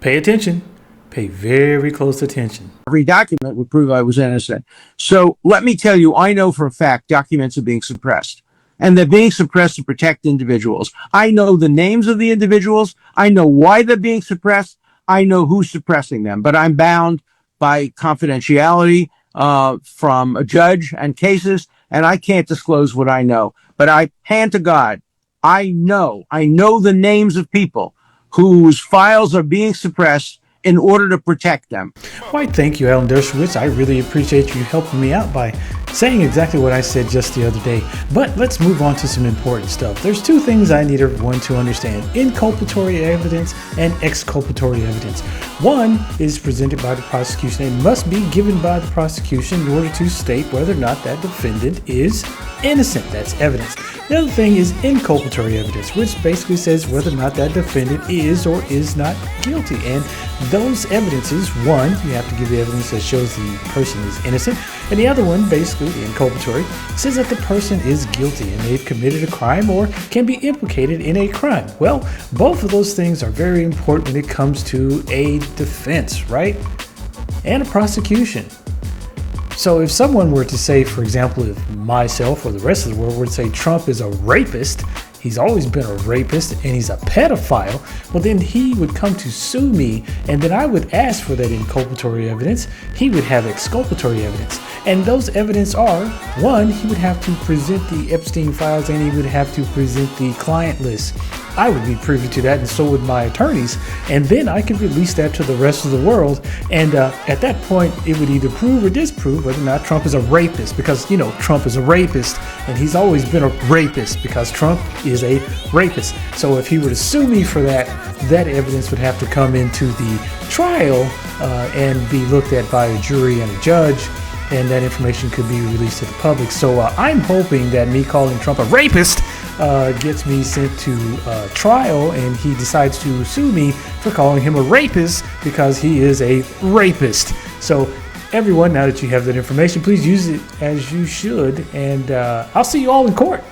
pay attention. Pay very close attention. Every document would prove I was innocent. So let me tell you, I know for a fact documents are being suppressed. And they're being suppressed to protect individuals. I know the names of the individuals. I know why they're being suppressed. I know who's suppressing them. But I'm bound by confidentiality from a judge and cases, and I can't disclose what I know. But I hand to God, I know the names of people whose files are being suppressed in order to protect them. Why, thank you, Alan Dershowitz. I really appreciate you helping me out by saying exactly what I said just the other day. But let's move on to some important stuff. There's two things I need everyone to understand: inculpatory evidence and exculpatory evidence. One is presented by the prosecution and must be given by the prosecution in order to state whether or not that defendant is innocent. That's evidence. The other thing is inculpatory evidence, which basically says whether or not that defendant is or is not guilty. And those evidences, one, you have to give the evidence that shows the person is innocent, and the other one, basically the inculpatory, says that the person is guilty and they've committed a crime or can be implicated in a crime. Well, both of those things are very important when it comes to a defense, right? And a prosecution. So if someone were to say, for example, if myself or the rest of the world were to say Trump is a rapist, he's always been a rapist, and he's a pedophile, well, then he would come to sue me, and then I would ask for that inculpatory evidence. He would have exculpatory evidence. And those evidence are, one, he would have to present the Epstein files, and he would have to present the client list. I would be privy to that, and so would my attorneys, and then I could release that to the rest of the world, and at that point it would either prove or disprove whether or not Trump is a rapist, because Trump is a rapist, and he's always been a rapist because Trump is a rapist. So if he were to sue me for that, that evidence would have to come into the trial and be looked at by a jury and a judge, and that information could be released to the public. So I'm hoping that me calling Trump a rapist gets me sent to trial, and he decides to sue me for calling him a rapist because he is a rapist. So everyone, now that you have that information, please use it as you should, and I'll see you all in court.